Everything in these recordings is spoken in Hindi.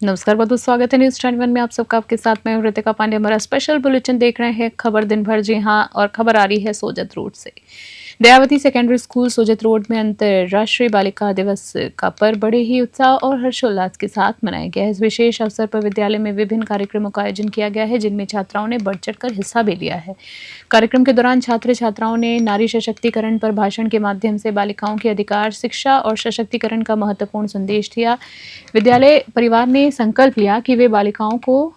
नमस्कार, बहुत बहुत स्वागत है न्यूज़ 21 में आप सबका। आपके साथ मैं हूं रितिका पांडे। हमारा स्पेशल बुलेटिन देख रहे हैं खबर दिन भर। जी हां, और खबर आ रही है सोजत रोड से। Dayawati secondary school Sojat road में अंतर्राष्ट्रीय बालिका दिवस का पर्व बड़े ही उत्साह और हर्षोल्लास के साथ मनाया गया है। इस विशेष अवसर पर विद्यालय में विभिन्न कार्यक्रमों का आयोजन किया गया है, जिनमें छात्राओं ने बढ़ चढ़कर हिस्सा भी लिया है। कार्यक्रम के दौरान छात्र छात्राओं ने नारी सशक्तिकरण पर भाषण के माध्यम से बालिकाओं के अधिकार, शिक्षा और सशक्तिकरण का महत्वपूर्ण संदेश दिया। विद्यालय परिवार ने संकल्प लिया कि वे बालिकाओं को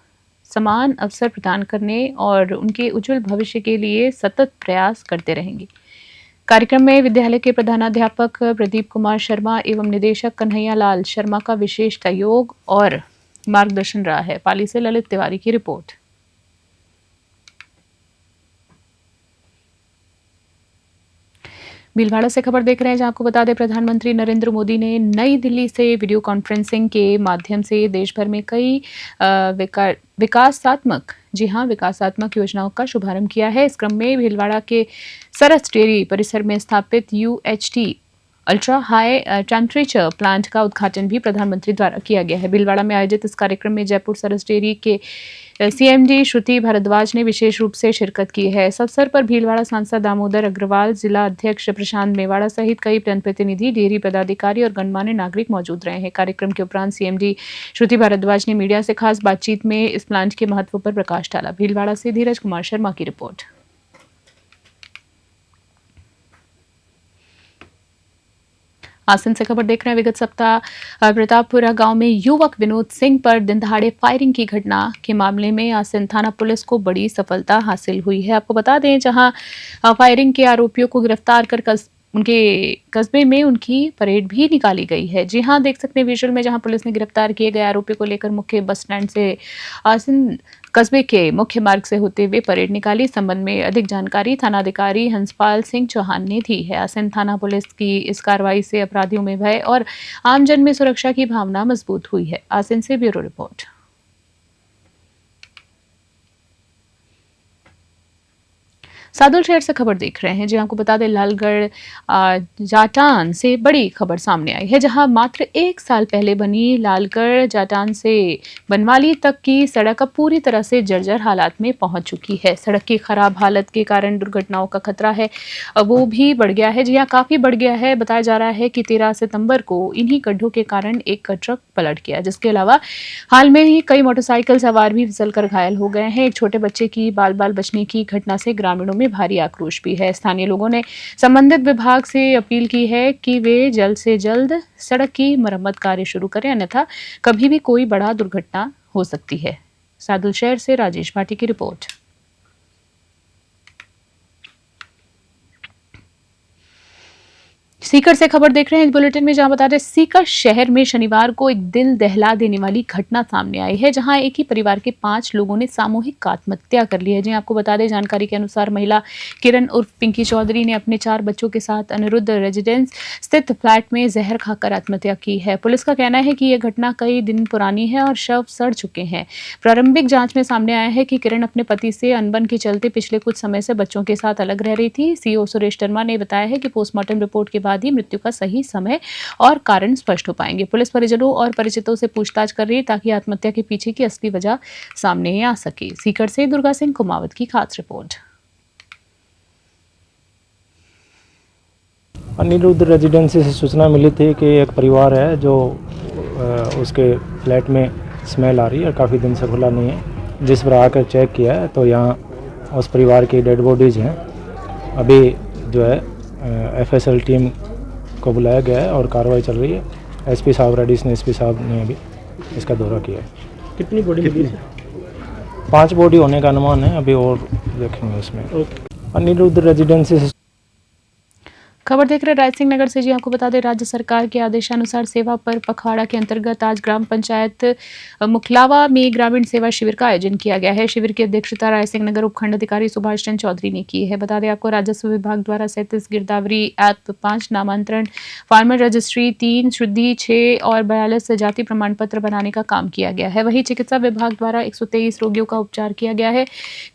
समान अवसर प्रदान करने और उनके उज्जवल भविष्य के लिए सतत प्रयास करते रहेंगे। कार्यक्रम में विद्यालय के प्रधानाध्यापक प्रदीप कुमार शर्मा एवं निदेशक कन्हैया लाल शर्मा का विशेष सहयोग और मार्गदर्शन रहा है। पाली से ललित तिवारी की रिपोर्ट। भीलवाड़ा से खबर देख रहे हैं, जहां आपको बता दें प्रधानमंत्री नरेंद्र मोदी ने नई दिल्ली से वीडियो कॉन्फ्रेंसिंग के माध्यम से देश भर में कई विकासात्मक योजनाओं का शुभारंभ किया है। इस क्रम में भीलवाड़ा के सरस डेयरी परिसर में स्थापित UHT ultra high temperature plant का उद्घाटन भी प्रधानमंत्री द्वारा किया गया है। भीलवाड़ा में आयोजित इस कार्यक्रम में जयपुर सरस डेयरी के CMD श्रुति भारद्वाज ने विशेष रूप से शिरकत की है। इस अवसर पर भीलवाड़ा सांसद दामोदर अग्रवाल, जिला अध्यक्ष प्रशांत मेवाड़ा सहित कई जनप्रतिनिधि, डेयरी पदाधिकारी और गणमान्य नागरिक मौजूद रहे हैं। कार्यक्रम के उपरांत CMD श्रुति भारद्वाज ने मीडिया से खास बातचीत में इस प्लांट के महत्व पर प्रकाश डाला। भीलवाड़ा से धीरज कुमार शर्मा की रिपोर्ट। आसन से खबर देख रहे हैं। विगत सप्ताह प्रतापपुरा गांव में युवक विनोद सिंह पर दिनदहाड़े फायरिंग की घटना के मामले में आसन थाना पुलिस को बड़ी सफलता हासिल हुई है। आपको बता दें, जहां फायरिंग के आरोपियों को गिरफ्तार कर उनके कस्बे में उनकी परेड भी निकाली गई है। जी हां, देख सकते हैं विजुअल में, जहां पुलिस ने गिरफ्तार किए गए आरोपी को लेकर मुख्य बस स्टैंड से आसन कस्बे के मुख्य मार्ग से होते हुए परेड निकाली। इस संबंध में अधिक जानकारी थानाधिकारी हंसपाल सिंह चौहान ने दी है। आसन थाना पुलिस की इस कार्रवाई से अपराधियों में भय और आमजन में सुरक्षा की भावना मजबूत हुई है। आसन से ब्यूरो रिपोर्ट। सादुल शहर से खबर देख रहे हैं, जी आपको बता दें लालगढ़ जाटान से बड़ी खबर सामने आई है, जहां मात्र 1 साल पहले बनी लालगढ़ जाटान से बनवाली तक की सड़क अब पूरी तरह से जर्जर हालात में पहुंच चुकी है। सड़क की खराब हालत के कारण दुर्घटनाओं का खतरा है वो भी बढ़ गया है। जी हाँ, काफी बढ़ गया है। बताया जा रहा है कि 13 सितंबर को इन्हीं गड्ढों के कारण एक ट्रक पलट गया, जिसके अलावा हाल में ही कई मोटरसाइकिल सवार भी फिसलकर घायल हो गए हैं। एक छोटे बच्चे की बाल बाल बचने की घटना से ग्रामीणों में भारी आक्रोश भी है। स्थानीय लोगों ने संबंधित विभाग से अपील की है कि वे जल्द से जल्द सड़क की मरम्मत कार्य शुरू करें, अन्यथा कभी भी कोई बड़ा दुर्घटना हो सकती है। सादुल शहर से राजेश भाटी की रिपोर्ट। सीकर से खबर देख रहे हैं इस बुलेटिन में, जहां बता दें सीकर शहर में शनिवार को एक दिल दहला देने वाली घटना सामने आई है, जहां एक ही परिवार के 5 लोगों ने सामूहिक आत्महत्या कर ली है। जी आपको बता दें, जानकारी के अनुसार महिला किरण उर्फ पिंकी चौधरी ने अपने 4 बच्चों के साथ अनिरुद्ध रेजिडेंस स्थित फ्लैट में जहर खाकर आत्महत्या की है। पुलिस का कहना है कि यह घटना कई दिन पुरानी है और शव सड़ चुके हैं। प्रारंभिक जांच में सामने आया है कि किरण अपने पति से अनबन के चलते पिछले कुछ समय से बच्चों के साथ अलग रह रही थी। CO सुरेश शर्मा ने बताया है कि पोस्टमार्टम रिपोर्ट के बाद ही मृत्यु का सही समय और कारण स्पष्ट हो पाएंगे। पुलिस परिजनों और परिचितों से पूछताछ कर रही है ताकि आत्महत्या के पीछे की असली वजह सामने आ सके। सीकर से दुर्गा सिंह कुमावत की खास रिपोर्ट। अनिरुद्ध रेजिडेंसी से सूचना मिली थी कि एक परिवार है जो उसके फ्लैट में स्मेल आ रही है, काफ़ी दिन से खुला नहीं है। जिस पर आकर चेक किया है तो यहाँ उस परिवार की डेड बॉडीज़ हैं। अभी जो है FSL टीम को बुलाया गया है और कार्रवाई चल रही है। SP साहब, एडिशनल SP साहब ने अभी इसका दौरा किया है। कितनी बॉडी मिली है? 5 बॉडी होने का अनुमान है, अभी और देखेंगे उसमें। अनिरुद्ध रेजिडेंसी से खबर देख रहे रायसिंह नगर से। जी आपको बता दें, राज्य सरकार के आदेशानुसार सेवा पर पखवाड़ा के अंतर्गत आज ग्राम पंचायत मुखलावा में ग्रामीण सेवा शिविर का आयोजन किया गया है। शिविर की अध्यक्षता रायसिंह नगर उपखंड अधिकारी सुभाष चंद्र चौधरी ने की है। बता दें आपको, राजस्व विभाग द्वारा 37 गिरदावरी ऐप 5 नामांतरण, फार्मर रजिस्ट्री 3, शुद्धि 6 और 42 जाति प्रमाण पत्र बनाने का काम किया गया है। वहीं चिकित्सा विभाग द्वारा 123 रोगियों का उपचार किया गया है।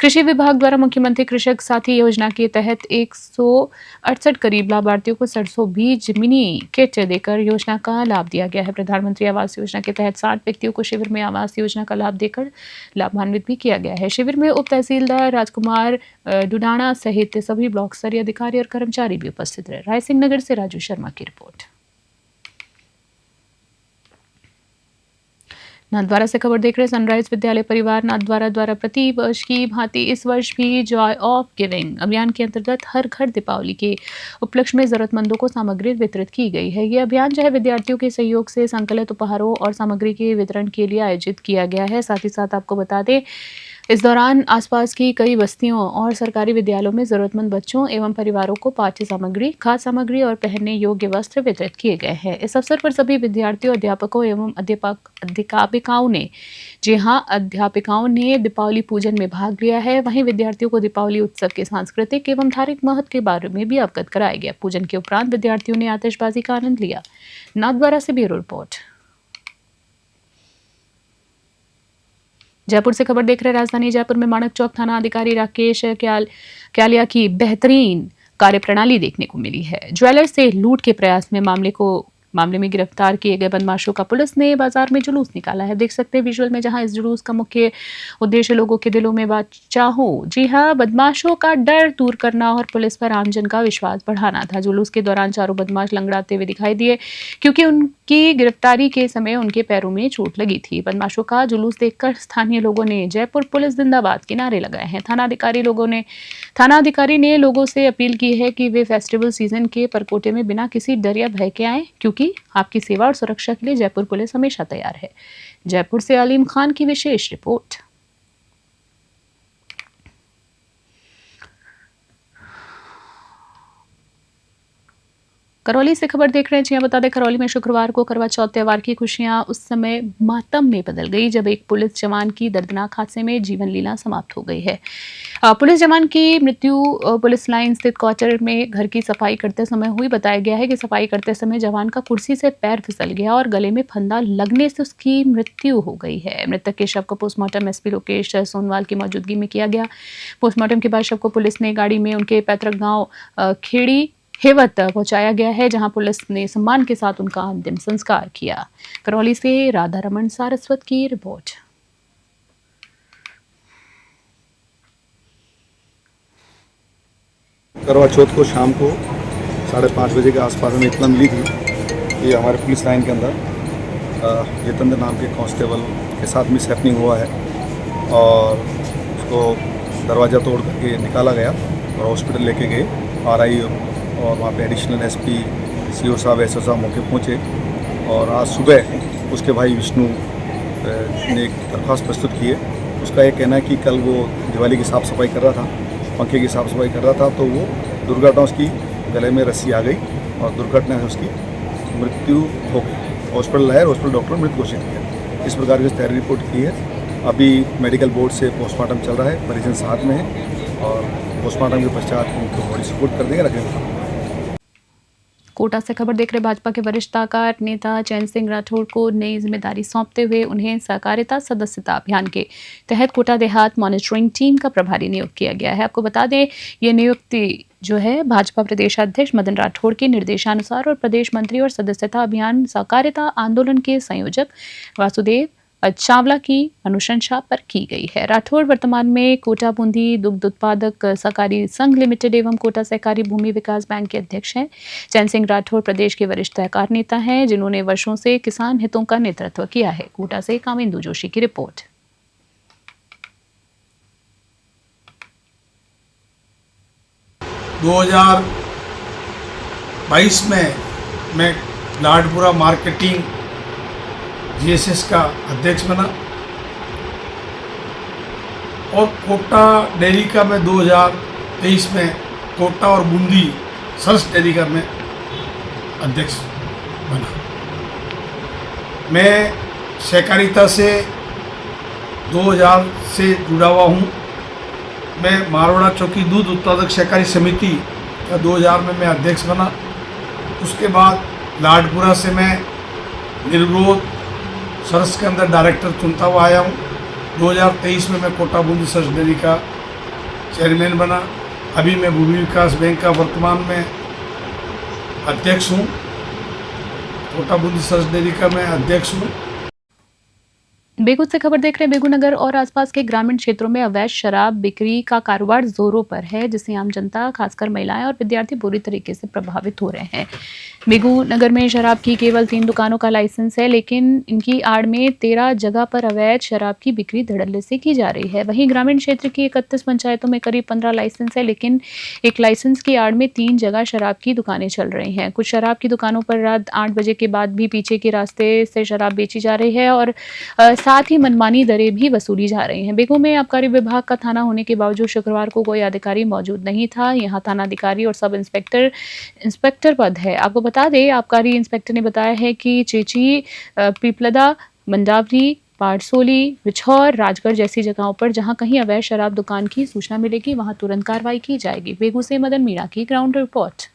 कृषि विभाग द्वारा मुख्यमंत्री कृषक साथी योजना के तहत 168 करीब लाभार्थियों को सरसों बीज मिनी किट देकर योजना का लाभ दिया गया है। प्रधानमंत्री आवास योजना के तहत 60 व्यक्तियों को शिविर में आवास योजना का लाभ देकर लाभान्वित भी किया गया है। शिविर में उप तहसीलदार राजकुमार डुडाना सहित सभी ब्लॉक स्तरीय अधिकारी और कर्मचारी भी उपस्थित रहे। रायसिंह नगर से राजू शर्मा की रिपोर्ट। नाथद्वारा से खबर देख रहे सनराइज विद्यालय परिवार नाथद्वारा द्वारा प्रति वर्ष की भांति इस वर्ष भी जॉय ऑफ गिविंग अभियान के अंतर्गत हर घर दीपावली के उपलक्ष्य में जरूरतमंदों को सामग्री वितरित की गई है। ये अभियान जो है विद्यार्थियों के सहयोग से संकलित उपहारों और सामग्री के वितरण के लिए आयोजित किया गया है। साथ ही साथ आपको बता दें इस दौरान आसपास की कई बस्तियों और सरकारी विद्यालयों में जरूरतमंद बच्चों एवं परिवारों को पाठ्य सामग्री, खाद्य सामग्री और पहनने योग्य वस्त्र वितरित किए गए हैं। इस अवसर पर सभी विद्यार्थियों, अध्यापकों एवं अध्यापिकाओं ने दीपावली पूजन में भाग लिया है। वहीं विद्यार्थियों को दीपावली उत्सव के सांस्कृतिक एवं धार्मिक महत्व के बारे में भी अवगत कराया गया। पूजन के उपरांत विद्यार्थियों ने आतिशबाजी का आनंद लिया। नाथद्वारा से ब्यूरो रिपोर्ट। जयपुर से खबर देख रहे राजधानी जयपुर में माणक चौक थाना अधिकारी राकेश क्यालिया की बेहतरीन कार्यप्रणाली देखने को मिली है। ज्वेलर्स से लूट के प्रयास में मामले में गिरफ्तार किए गए बदमाशों का पुलिस ने बाजार में जुलूस निकाला है। देख सकते हैं विजुअल में, जहां इस जुलूस का मुख्य उद्देश्य लोगों के दिलों में बादशाह हो, जी हां, बदमाशों का डर दूर करना और पुलिस पर आमजन का विश्वास बढ़ाना था। जुलूस के दौरान चारों बदमाश लंगड़ाते हुए दिखाई दिए क्योंकि उनकी गिरफ्तारी के समय उनके पैरों में चोट लगी थी। बदमाशों का जुलूस देखकर स्थानीय लोगों ने जयपुर पुलिस जिंदाबाद के नारे लगाए हैं। थाना अधिकारी ने लोगों से अपील की है कि वे फेस्टिवल सीजन के परकोटे में बिना किसी डर या भय के आए, क्योंकि आपकी सेवा और सुरक्षा के लिए जयपुर पुलिस हमेशा तैयार है। जयपुर से अलीम खान की विशेष रिपोर्ट। करौली से खबर देख रहे हैं। जी बता दें, करौली में शुक्रवार को करवा चौथ त्यौहार की खुशियां उस समय मातम में बदल गई जब एक पुलिस जवान की दर्दनाक हादसे में जीवन लीला समाप्त हो गई है। पुलिस जवान की मृत्यु पुलिस लाइन स्थित क्वार्टर में घर की सफाई करते समय हुई। बताया गया है कि सफाई करते समय जवान का कुर्सी से पैर फिसल गया और गले में फंदा लगने से उसकी मृत्यु हो गई है। मृतक के शव का पोस्टमार्टम एसपी लोकेश सोनवाल की मौजूदगी में किया गया। पोस्टमार्टम के बाद शव को पुलिस ने गाड़ी में उनके पैतृक गांव खेड़ी हेवत पहुंचाया गया है, जहां पुलिस ने सम्मान के साथ उनका अंतिम संस्कार किया। करौली से राधा रमन सारस्वत की रिपोर्ट। करवा चौथ को शाम को 5:30 बजे के आसपास में इत्तला मिली थी कि हमारे पुलिस लाइन के अंदर जितेंद्र नाम के कांस्टेबल के साथ मिस हैपनिंग हुआ है और उसको दरवाज़ा तोड़ करके निकाला गया और हॉस्पिटल लेके गए। RI और वहाँ पे एडिशनल SP CO साहब SO साहब मौके पहुँचे और आज सुबह उसके भाई विष्णु ने एक दरख्वास्त प्रस्तुत की है। उसका ये कहना है कि कल वो दिवाली की साफ़ सफाई कर रहा था, पंखे की साफ़ सफाई कर रहा था, तो वो दुर्घटना उसकी गले में रस्सी आ गई और दुर्घटना से उसकी मृत्यु हो गई। हॉस्पिटल लाया, हॉस्पिटल डॉक्टर मृत घोषित किया। इस प्रकार की तैयारी रिपोर्ट की है। अभी मेडिकल बोर्ड से पोस्टमार्टम चल रहा है, परिजन साथ में है और पोस्टमार्टम के पश्चात उनको बॉडी सपोर्ट कर देंगे, रखेंगे। कोटा से खबर देख रहे भाजपा के वरिष्ठ ताकत नेता चैन सिंह राठौड़ को नई जिम्मेदारी सौंपते हुए उन्हें सहकारिता सदस्यता अभियान के तहत कोटा देहात मॉनिटरिंग टीम का प्रभारी नियुक्त किया गया है। आपको बता दें, ये नियुक्ति जो है भाजपा प्रदेश अध्यक्ष मदन राठौड़ के निर्देशानुसार और प्रदेश मंत्री और सदस्यता अभियान सहकारिता आंदोलन के संयोजक वासुदेव चावला की अनुशंसा पर की गई है। राठौड़ वर्तमान में कोटा बूंदी दुग्ध उत्पादक सहकारी संघ लिमिटेड एवं कोटा सहकारी भूमि विकास बैंक के अध्यक्ष हैं। चैन सिंह राठौड़ प्रदेश के वरिष्ठ सहकार नेता हैं, जिन्होंने वर्षों से किसान हितों का नेतृत्व किया है। कोटा से कामिंदु जोशी की रिपोर्ट। 2022 में मैं लाडपुरा मार्केटिंग GSS का अध्यक्ष बना और कोटा डेयरी का मैं 2023 में कोटा और बूंदी सर्स डेयरी का मैं अध्यक्ष बना। मैं सहकारिता से 2000 से जुड़ा हुआ हूँ। मैं मारवाड़ा चौकी दूध उत्पादक सहकारी समिति का 2000 में मैं अध्यक्ष बना। उसके बाद लाडपुरा से मैं निर्विरोध सर्स के अंदर डायरेक्टर चुनता हुआ आया हूँ। 2023 में मैं कोटा बूंदी सर्स डेयरी का चेयरमैन बना। अभी मैं भूमि विकास बैंक का वर्तमान में अध्यक्ष हूँ। कोटा बूंदी सब्ज डेयरी का मैं अध्यक्ष हूँ। बेगू से खबर देख रहे हैं। बेगू नगर और आसपास के ग्रामीण क्षेत्रों में अवैध शराब बिक्री का कारोबार जोरों पर है, जिससे आम जनता खासकर महिलाएं और विद्यार्थी बुरी तरीके से प्रभावित हो रहे हैं। बेगू नगर में शराब की केवल 3 दुकानों का लाइसेंस है, लेकिन इनकी आड़ में 13 जगह पर अवैध शराब की बिक्री धड़ल्ले से की जा रही है। वहीं ग्रामीण क्षेत्र की 31 पंचायतों में करीब 15 लाइसेंस है, लेकिन एक लाइसेंस की आड़ में 3 जगह शराब की दुकानें चल रही हैं। कुछ शराब की दुकानों पर रात 8 बजे के बाद भी पीछे के रास्ते से शराब बेची जा रही है और साथ ही मनमानी दरें भी वसूली जा रही हैं। बेगू में आबकारी विभाग का थाना होने के बावजूद शुक्रवार को कोई अधिकारी मौजूद नहीं था। यहाँ थाना अधिकारी और सब इंस्पेक्टर पद है। आपको बता दें, आबकारी इंस्पेक्टर ने बताया है कि चेची, पीपलदा, मंडावरी, पारसोली, बिछौर, राजगढ़ जैसी जगहों पर जहां कहीं अवैध शराब दुकान की सूचना मिलेगी, वहां तुरंत कार्रवाई की जाएगी। बेगू से मदन मीणा की ग्राउंड रिपोर्ट।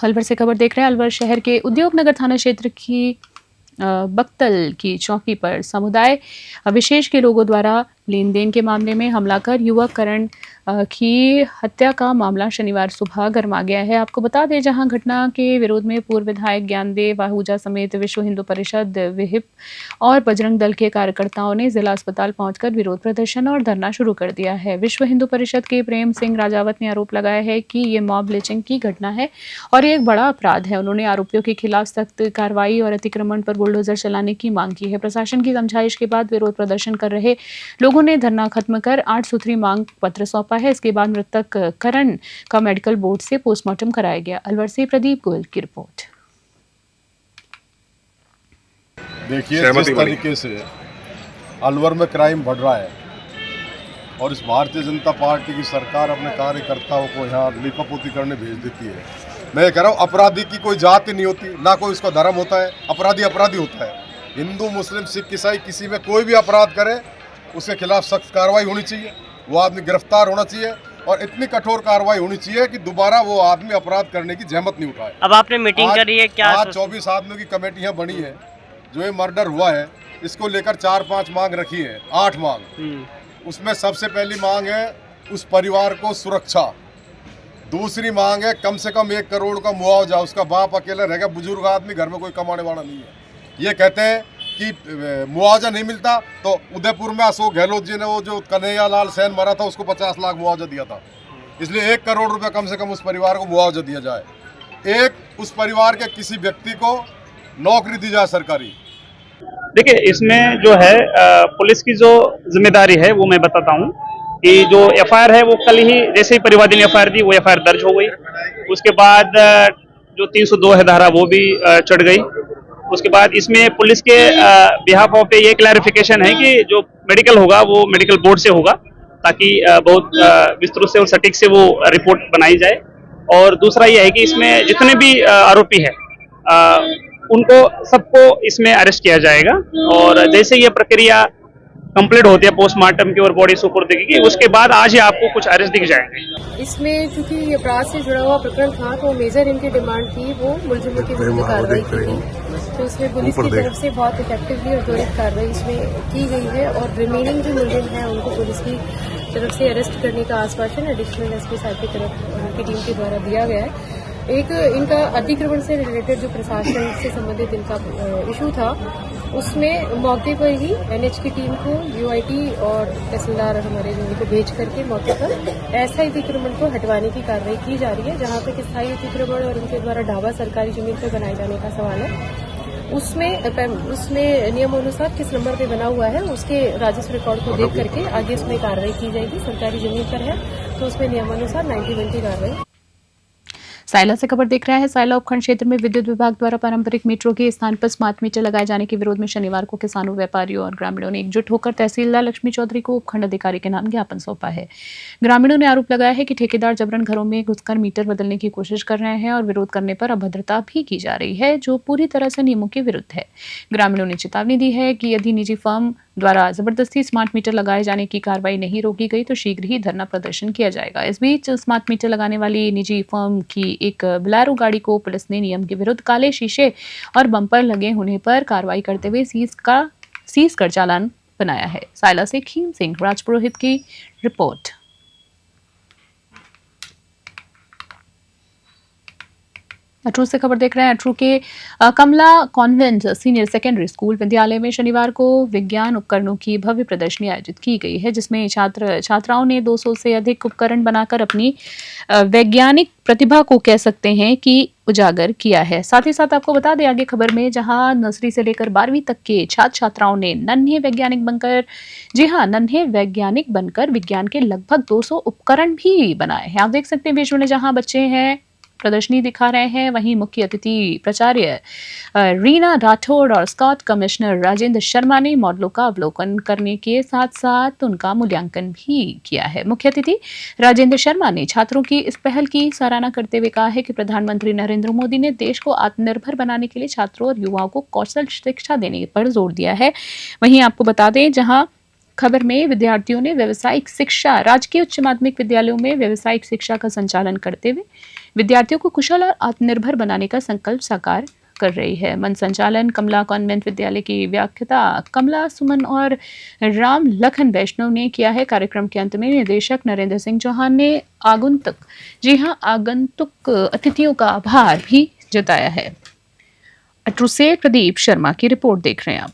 अलवर से खबर देख रहे हैं। अलवर शहर के उद्योग नगर थाना क्षेत्र की बख्तल की चौकी पर समुदाय विशेष के लोगों द्वारा लेन देन के मामले में हमला कर युवक करण की हत्या का मामला शनिवार सुबह गर्मा गया है। आपको बता दें, जहां घटना के विरोध में पूर्व विधायक ज्ञानदेव आहूजा समेत विश्व हिंदू परिषद, विहिप और बजरंग दल के कार्यकर्ताओं ने जिला अस्पताल पहुंचकर विरोध प्रदर्शन और धरना शुरू कर दिया है। विश्व हिंदू परिषद के प्रेम सिंह राजावत ने आरोप लगाया है कि ये मॉब लिंचिंग की घटना है और ये एक बड़ा अपराध है। उन्होंने आरोपियों के खिलाफ सख्त कार्रवाई और अतिक्रमण पर बुलडोजर चलाने की मांग की है। प्रशासन की समझाइश के बाद विरोध प्रदर्शन कर रहे लोगों ने धरना खत्म कर 8 सूत्री मांग पत्र सौंपा है। इसके बाद मृतक करण का मेडिकल बोर्ड से पोस्टमार्टम कराया गया। अलवर से प्रदीप गोयल की रिपोर्ट। देखिए, जिस तरीके से अलवर में क्राइम बढ़ रहा है और इस भारतीय जनता पार्टी की सरकार अपने कार्यकर्ताओं को यहाँ लिपापोती करने भेज देती है। मैं ये कह रहा हूँ, अपराधी की कोई जाति नहीं होती, ना कोई उसका धर्म होता है। अपराधी अपराधी होता है। हिंदू, मुस्लिम, सिख, ईसाई किसी में कोई भी अपराध करे उसके खिलाफ सख्त कार्रवाई होनी चाहिए। वो आदमी गिरफ्तार होना चाहिए और इतनी कठोर कार्रवाई होनी चाहिए कि दोबारा वो आदमी अपराध करने की जहमत नहीं उठाए। अब आपने मीटिंग करी है क्या? आज 24 आदमियों की कमेटियां बनी है। जो ये मर्डर हुआ है इसको लेकर 4-5 मांग रखी है, 8 मांग। उसमें सबसे पहली मांग है उस परिवार को सुरक्षा। दूसरी मांग है कम से कम 1 करोड़ का मुआवजा। उसका बाप अकेला रह गया, बुजुर्ग आदमी, घर में कोई कमाने वाला नहीं है। ये कहते हैं कि मुआवजा नहीं मिलता तो उदयपुर में अशोक गहलोत जी ने वो जो कन्हैया लाल सेन मरा था उसको 50 लाख मुआवजा दिया था। इसलिए 1 करोड़ रुपए कम से कम उस परिवार को मुआवजा दिया जाए। उस परिवार के किसी व्यक्ति को नौकरी दी जाए सरकारी। देखिए, इसमें जो है पुलिस की जो जिम्मेदारी है वो मैं बताता हूँ कि जो एफआईआर है वो कल ही, जैसे ही परिवादी ने एफआईआर दी, वो एफआईआर दर्ज हो गई। उसके बाद जो 302 है धारा वो भी चढ़ गई। उसके बाद इसमें पुलिस के बिहाफ पे ये क्लैरिफिकेशन है कि जो मेडिकल होगा वो मेडिकल बोर्ड से होगा, ताकि बहुत विस्तृत से और सटीक से वो रिपोर्ट बनाई जाए। और दूसरा ये है कि इसमें जितने भी आरोपी है उनको सबको इसमें अरेस्ट किया जाएगा और जैसे ये प्रक्रिया कंप्लीट होती है पोस्टमार्टम की और बॉडी सुपुर्दगी की, उसके बाद आज ही आपको कुछ अरेस्ट दिख जाएंगे। इसमें चूंकि ये अपराध से जुड़ा हुआ प्रकरण था तो मेजर इनकी डिमांड थी वो मुलजिमों के विरुद्ध कार्रवाई की थी। तो इसमें पुलिस की तरफ से बहुत इफेक्टिवली और त्वरित कार्रवाई इसमें की गई है और रिमेनिंग जो मुलजिम है उनको पुलिस की तरफ से अरेस्ट करने का आश्वासन एडिशनल एसपी साहब की तरफ उनकी टीम के द्वारा दिया गया है। एक इनका अतिक्रमण से रिलेटेड जो प्रशासन से संबंधित इनका इशू था उसमें मौके पर ही एनएच की टीम को यूआईटी और तहसीलदार हमारे जो उनको भेज करके मौके पर ऐसा अतिक्रमण को हटवाने की कार्रवाई की जा रही है। जहां तक स्थायी अतिक्रमण और उनके द्वारा ढाबा सरकारी जमीन पर बनाए जाने का सवाल है, उसमें नियमानुसार किस नंबर पे बना हुआ है उसके राजस्व रिकॉर्ड को देख करके आगे उसमें कार्रवाई की जाएगी। सरकारी जमीन पर है तो उसमें नियमानुसार 90-20 कार्रवाई। सायला से खबर देख रहा है। सायला उपखंड क्षेत्र में विद्युत विभाग द्वारा पारंपरिक मीटरों के स्थान पर स्मार्ट मीटर लगाए जाने के विरोध में शनिवार को किसानों, व्यापारियों और ग्रामीणों ने एकजुट होकर तहसीलदार लक्ष्मी चौधरी को उपखंड अधिकारी के नाम ज्ञापन सौंपा है। ग्रामीणों ने आरोप लगाया है कि ठेकेदार जबरन घरों में घुसकर मीटर बदलने की कोशिश कर रहे हैं और विरोध करने पर अभद्रता भी की जा रही है, जो पूरी तरह से नियमों के विरुद्ध है। ग्रामीणों ने चेतावनी दी है कि यदि निजी फर्म द्वारा जबरदस्ती स्मार्ट मीटर लगाए जाने की कार्रवाई नहीं रोकी गई तो शीघ्र ही धरना प्रदर्शन किया जाएगा। इस बीच स्मार्ट मीटर लगाने वाली निजी फर्म की एक बोलेरो गाड़ी को पुलिस ने नियम के विरुद्ध काले शीशे और बम्पर लगे होने पर कार्रवाई करते हुए सीज कर चालान बनाया है। साइला से खीम सिंह राजपुरोहित की रिपोर्ट। अटरू से खबर देख रहे हैं। अटरू के कमला कॉन्वेंट सीनियर सेकेंडरी स्कूल विद्यालय में शनिवार को विज्ञान उपकरणों की भव्य प्रदर्शनी आयोजित की गई है, जिसमें छात्र छात्राओं ने 200 से अधिक उपकरण बनाकर अपनी वैज्ञानिक प्रतिभा को कह सकते हैं कि उजागर किया है। साथ ही साथ आपको बता दें आगे खबर में, जहां नर्सरी से लेकर 12वीं तक के छात्र छात्राओं ने नन्हे वैज्ञानिक बनकर विज्ञान के लगभग 200 उपकरण भी बनाए हैं। आप देख सकते हैं विजुअल में जहां बच्चे हैं प्रदर्शनी दिखा रहे हैं, वहीं मुख्य अतिथि प्राचार्य रीना राठौड़ और स्कॉट कमिश्नर राजेंद्र शर्मा ने मॉडलों का अवलोकन करने के साथ साथ उनका मूल्यांकन भी किया है। मुख्य अतिथि राजेंद्र शर्मा ने छात्रों की इस पहल की सराहना करते हुए कहा है कि प्रधानमंत्री नरेंद्र मोदी ने देश को आत्मनिर्भर बनाने के लिए छात्रों और युवाओं को कौशल शिक्षा देने पर जोर दिया है। वहीं आपको बता दें, जहां खबर में विद्यार्थियों ने व्यावसायिक शिक्षा राजकीय उच्च माध्यमिक विद्यालयों में व्यावसायिक शिक्षा का संचालन करते हुए विद्यार्थियों को कुशल और आत्मनिर्भर बनाने का संकल्प साकार कर रही है। मंच संचालन कमला कॉन्वेंट विद्यालय की व्याख्याता कमला सुमन और राम लखन वैष्णव ने किया है। कार्यक्रम के अंत में निदेशक नरेंद्र सिंह चौहान ने आगंतुक अतिथियों का आभार भी जताया है। अटरू से प्रदीप शर्मा की रिपोर्ट देख रहे हैं आप।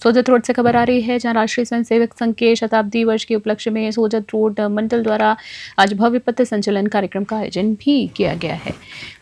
सोजत रोड से खबर आ रही है, जहां राष्ट्रीय स्वयंसेवक संघ के शताब्दी वर्ष के उपलक्ष्य में सोजत रोड मंडल द्वारा आज भव्य पथ संचलन कार्यक्रम का आयोजन भी किया गया है।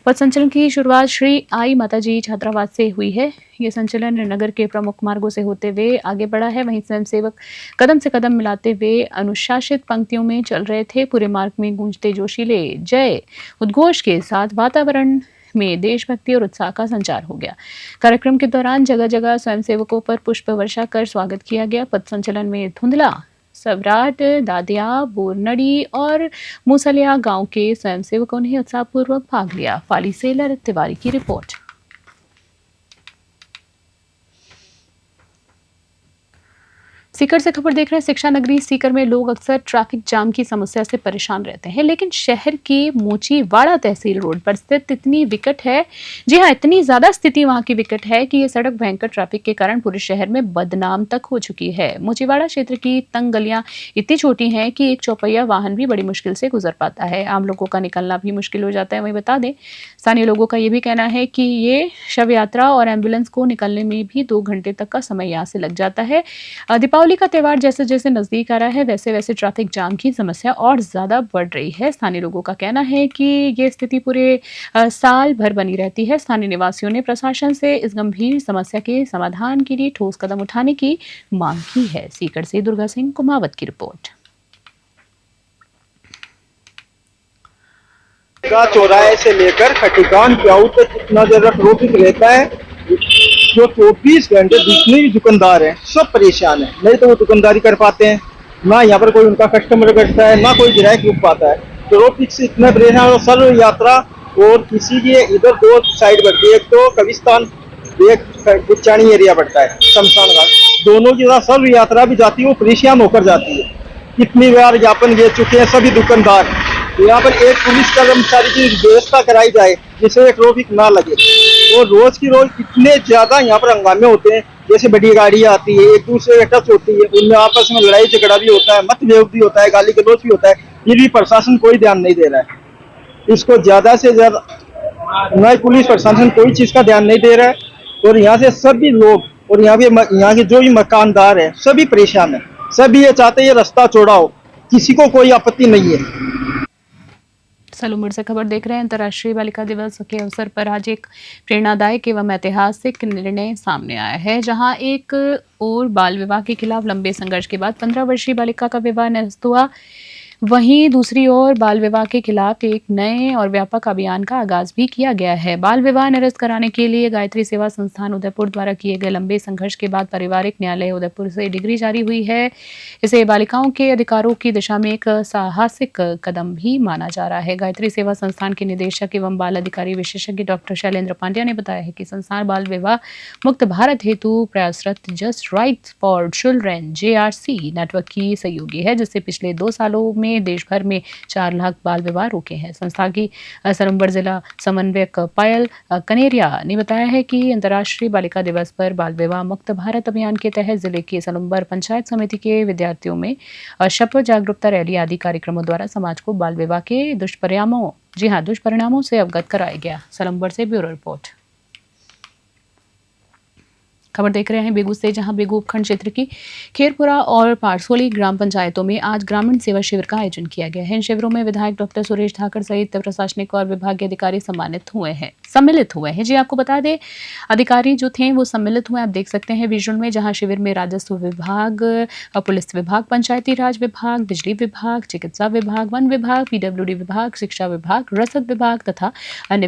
पथ संचलन की शुरुआत श्री आई माताजी छात्रावास से हुई है। ये संचलन नगर के प्रमुख मार्गों से होते हुए आगे बढ़ा है। वहीं स्वयंसेवक कदम से कदम मिलाते हुए अनुशासित पंक्तियों में चल रहे थे। पूरे मार्ग में गूंजते जोशीले जय उद्घोष के साथ वातावरण में देशभक्ति और उत्साह का संचार हो गया। कार्यक्रम के दौरान जगह जगह स्वयंसेवकों पर पुष्प वर्षा कर स्वागत किया गया। पथ संचलन में धुंधला, सवराट, दादिया, बोरनड़ी और मूसलिया गांव के स्वयंसेवकों ने उत्साहपूर्वक भाग लिया। फाली सेलर तिवारी की रिपोर्ट। सीकर से खबर देख रहे हैं। शिक्षा नगरी सीकर में लोग अक्सर ट्रैफिक जाम की समस्या से परेशान रहते हैं, लेकिन शहर की मोचीवाड़ा तहसील रोड पर स्थित इतनी विकट है, जी हाँ, इतनी ज्यादा स्थिति वहां की विकट है कि ये सड़क भयंकर ट्रैफिक के कारण पूरे शहर में बदनाम तक हो चुकी है। मोचीवाड़ा क्षेत्र की तंग गलियां इतनी छोटी हैं कि एक चौपहिया वाहन भी बड़ी मुश्किल से गुजर पाता है। आम लोगों का निकलना भी मुश्किल हो जाता है। वहीं बता दें, स्थानीय लोगों का ये भी कहना है कि ये शव यात्रा और एम्बुलेंस को निकलने में भी 2 घंटे तक का समय यहाँ से लग जाता है। दीपावली का त्यौहार जैसे जैसे नजदीक आ रहा है, वैसे वैसे ट्रैफिक जाम की समस्या और ज्यादा बढ़ रही है। स्थानीय लोगों का कहना है कि ये स्थिति पूरे साल भर बनी रहती है। स्थानीय निवासियों ने प्रशासन से इस गंभीर समस्या के समाधान के लिए ठोस कदम उठाने की मांग की है। सीकर से दुर्गा सिंह कुमावत की रिपोर्ट। चौराहे से लेकर खटीकान प्याऊ तक इतना ज्यादा ट्रैफिक रहता है, जो 24 घंटे जितने भी दुकानदार हैं सब परेशान है। नहीं तो वो दुकानदारी कर पाते हैं, ना यहाँ पर कोई उनका कस्टमर करता है, ना कोई ग्राहक रुक पाता है। ट्रैफिक से इतना परेशान और सर्व यात्रा और किसी की इधर 2 साइड बढ़ती है, एक तो कविस्तान, एक कुचानी एरिया बढ़ता है, शमशान घाट, दोनों की सर्व यात्रा भी जाती है, वो परेशान होकर जाती है। कितनी बार ज्ञापन दे चुके हैं सभी दुकानदार। यहाँ पर एक पुलिस कर्मचारी की व्यवस्था कराई जाए जिससे ट्रैफिक ना लगे। और रोज की रोज इतने ज्यादा यहाँ पर हंगामे होते हैं, जैसे बड़ी गाड़ी आती है, एक दूसरे से टच होती है, उनमें आपस में लड़ाई झगड़ा भी होता है, मतभेद भी होता है, गाली गलौज भी होता है। फिर भी प्रशासन कोई ध्यान नहीं दे रहा है। इसको ज्यादा से ज्यादा न पुलिस प्रशासन कोई चीज का ध्यान नहीं दे रहा है। और यहाँ से सभी लोग और यहाँ के जो भी मकानदार है सभी परेशान है। सभी ये चाहते हैं ये रास्ता चौड़ा हो, किसी को कोई आपत्ति नहीं है। सलूमर से खबर देख रहे हैं। अंतर्राष्ट्रीय बालिका दिवस के अवसर पर आज एक प्रेरणादायक एवं ऐतिहासिक निर्णय सामने आया है, जहां एक और बाल विवाह के खिलाफ लंबे संघर्ष के बाद 15 वर्षीय बालिका का विवाह निरस्त हुआ। वहीं दूसरी ओर बाल विवाह के खिलाफ एक नए और व्यापक अभियान का आगाज भी किया गया है। बाल विवाह निरस्त कराने के लिए गायत्री सेवा संस्थान उदयपुर द्वारा किए गए लंबे संघर्ष के बाद पारिवारिक न्यायालय उदयपुर से डिग्री जारी हुई है। इसे बालिकाओं के अधिकारों की दिशा में एक साहसिक कदम भी माना जा रहा है। गायत्री सेवा संस्थान के निदेशक एवं बाल अधिकारी विशेषज्ञ डॉक्टर शैलेंद्र पांड्या ने बताया है कि संस्थान बाल विवाह मुक्त भारत हेतु प्रयासरत just rights for children JRC network की सहयोगी है, जिससे पिछले 2 सालों में ने देश भर में 4 लाख बाल विवाह रोके हैं। संस्था की सलुम्बर जिला समन्वयक पायल कनेरिया ने बताया है कि अंतर्राष्ट्रीय बालिका दिवस पर बाल विवाह मुक्त भारत अभियान के तहत जिले की सलुम्बर पंचायत समिति के विद्यार्थियों में शपथ, जागरूकता रैली आदि कार्यक्रमों द्वारा समाज को बाल विवाह के दुष्परिणामों से अवगत कराया गया। सलुम्बर से ब्यूरो रिपोर्ट। खबर देख रहे हैं बेगू से, जहां बेगू उपखंड क्षेत्र की खेरपुरा और पारसोली ग्राम पंचायतों में आज ग्रामीण सेवा शिविर का आयोजन किया गया है। इन शिविरों में विधायक डॉक्टर सुरेश धाकड़ सहित प्रशासनिक और विभागीय अधिकारी सम्मिलित हुए हैं। जी आपको बता दें, अधिकारी जो थे वो सम्मिलित हुए, आप देख सकते हैं विजुअल में, जहां शिविर में राजस्व विभाग, पुलिस विभाग, पंचायती राज विभाग, बिजली विभाग, चिकित्सा विभाग, वन विभाग, PWD विभाग, शिक्षा विभाग, रसद विभाग तथा अन्य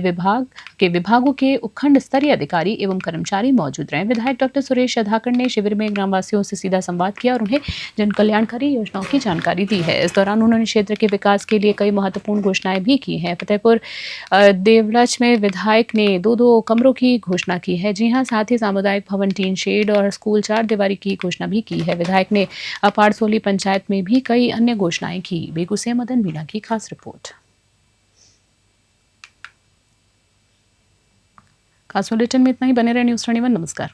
विभागों के उपखंड स्तरीय अधिकारी एवं कर्मचारी मौजूद रहे। विधायक डॉक्टर सुरेश धाकड़ ने शिविर में ग्रामवासियों से सीधा संवाद किया और उन्हें जन कल्याणकारी योजनाओं की जानकारी दी है। इस दौरान उन्होंने क्षेत्र के विकास के लिए कई महत्वपूर्ण घोषणाएं भी की हैं। फतेहपुर देवलच में विधायक ने 2 कमरों की घोषणा की है। जी हां, साथ ही सामुदायिक भवन, टीन शेड और स्कूल 4 दीवारी की घोषणा भी की है। विधायक ने पारसोली पंचायत में भी कई अन्य घोषणाएं की। बेगू से मदन मीणा की खास रिपोर्ट। खास बुलेटिन में इतना ही। बने रहे न्यूज़ 21। नमस्कार।